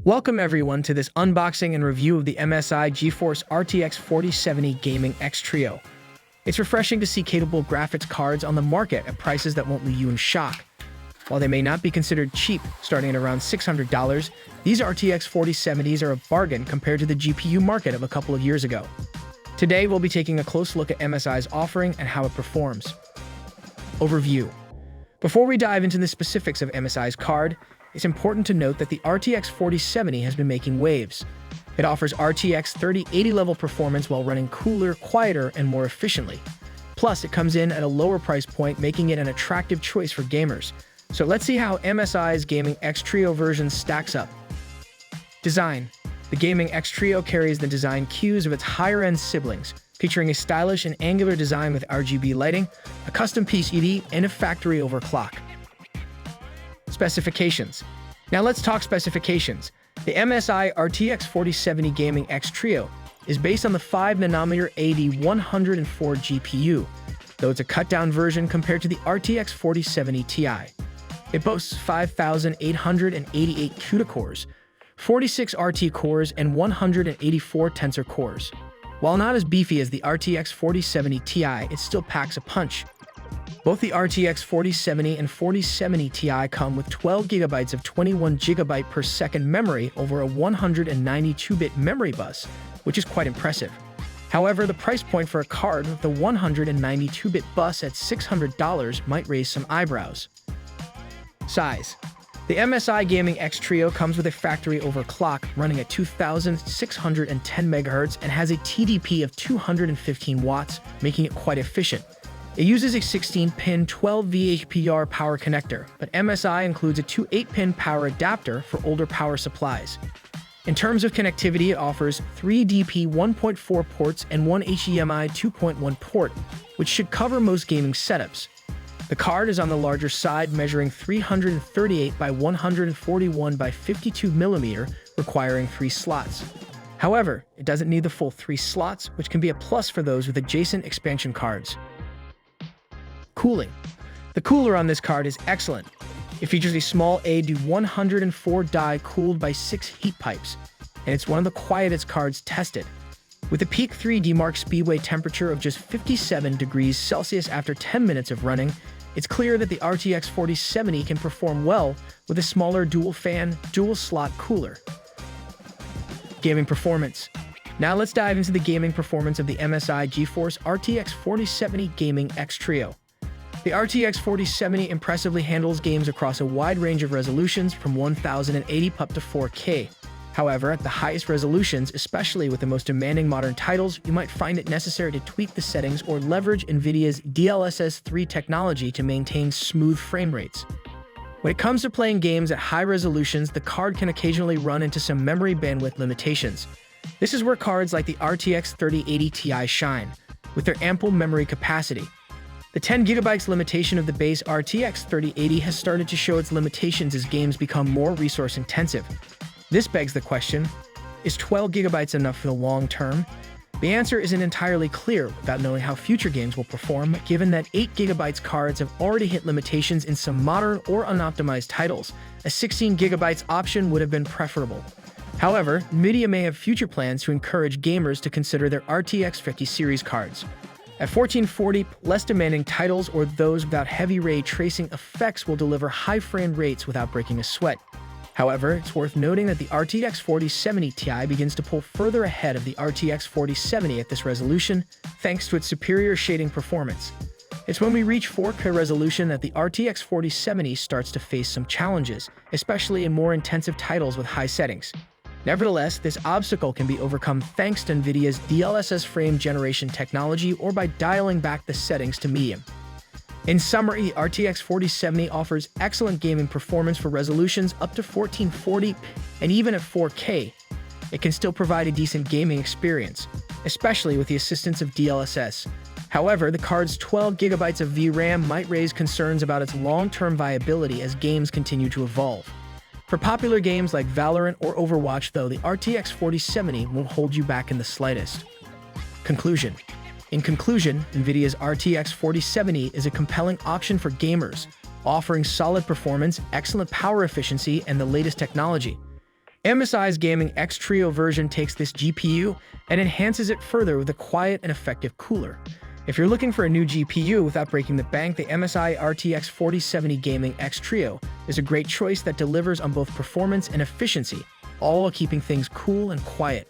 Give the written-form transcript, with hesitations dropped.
Welcome everyone to this unboxing and review of the MSI GeForce RTX 4070 Gaming X Trio. It's refreshing to see capable graphics cards on the market at prices that won't leave you in shock. While they may not be considered cheap, starting at around $600, these RTX 4070s are a bargain compared to the GPU market of a couple of years ago. Today, we'll be taking a close look at MSI's offering and how it performs. Overview. Before we dive into the specifics of MSI's card, it's important to note that the RTX 4070 has been making waves. It offers RTX 3080 level performance while running cooler, quieter, and more efficiently. Plus, it comes in at a lower price point, making it an attractive choice for gamers. So let's see how MSI's Gaming X Trio version stacks up. Design. The Gaming X Trio carries the design cues of its higher-end siblings, featuring a stylish and angular design with RGB lighting, a custom PCB, and a factory overclock. Specifications. Now let's talk specifications. The MSI RTX 4070 Gaming X Trio is based on the 5nm AD104 GPU, though it's a cut-down version compared to the RTX 4070 Ti. It boasts 5,888 CUDA cores, 46 RT cores, and 184 tensor cores. While not as beefy as the RTX 4070 Ti, it still packs a punch. Both the RTX 4070 and 4070 Ti come with 12GB of 21GB per second memory over a 192-bit memory bus, which is quite impressive. However, the price point for a card with the 192-bit bus at $600 might raise some eyebrows. Size. The MSI Gaming X Trio comes with a factory overclock running at 2,610 MHz and has a TDP of 215 watts, making it quite efficient. It uses a 16-pin 12 VHPR power connector, but MSI includes a 8-pin power adapter for older power supplies. In terms of connectivity, it offers 3 DP 1.4 ports and 1 HDMI 2.1 port, which should cover most gaming setups. The card is on the larger side, measuring 338 by 141 by 52 mm, requiring 3 slots. However, it doesn't need the full 3 slots, which can be a plus for those with adjacent expansion cards. Cooling. The cooler on this card is excellent. It features a small AD104 die cooled by 6 heat pipes, and it's one of the quietest cards tested. With a peak 3D Mark Speedway temperature of just 57 degrees Celsius after 10 minutes of running, it's clear that the RTX 4070 can perform well with a smaller dual-fan, dual-slot cooler. Gaming performance. Now let's dive into the gaming performance of the MSI GeForce RTX 4070 Gaming X Trio. The RTX 4070 impressively handles games across a wide range of resolutions from 1080p up to 4K. However, at the highest resolutions, especially with the most demanding modern titles, you might find it necessary to tweak the settings or leverage NVIDIA's DLSS 3 technology to maintain smooth frame rates. When it comes to playing games at high resolutions, the card can occasionally run into some memory bandwidth limitations. This is where cards like the RTX 3080 Ti shine, with their ample memory capacity. The 10GB limitation of the base RTX 3080 has started to show its limitations as games become more resource-intensive. This begs the question, is 12GB enough for the long term? The answer isn't entirely clear without knowing how future games will perform, given that 8GB cards have already hit limitations in some modern or unoptimized titles. A 16GB option would have been preferable. However, NVIDIA may have future plans to encourage gamers to consider their RTX 50 series cards. At 1440, less demanding titles or those without heavy ray tracing effects will deliver high frame rates without breaking a sweat. However, it's worth noting that the RTX 4070 Ti begins to pull further ahead of the RTX 4070 at this resolution, thanks to its superior shading performance. It's when we reach 4K resolution that the RTX 4070 starts to face some challenges, especially in more intensive titles with high settings. Nevertheless, this obstacle can be overcome thanks to NVIDIA's DLSS frame generation technology or by dialing back the settings to medium. In summary, RTX 4070 offers excellent gaming performance for resolutions up to 1440, and even at 4K, it can still provide a decent gaming experience, especially with the assistance of DLSS. However, the card's 12GB of VRAM might raise concerns about its long-term viability as games continue to evolve. For popular games like Valorant or Overwatch, though, the RTX 4070 won't hold you back in the slightest. Conclusion. In conclusion, NVIDIA's RTX 4070 is a compelling option for gamers, offering solid performance, excellent power efficiency, and the latest technology. MSI's Gaming X Trio version takes this GPU and enhances it further with a quiet and effective cooler. If you're looking for a new GPU without breaking the bank, the MSI RTX 4070 Gaming X Trio is a great choice that delivers on both performance and efficiency, all while keeping things cool and quiet.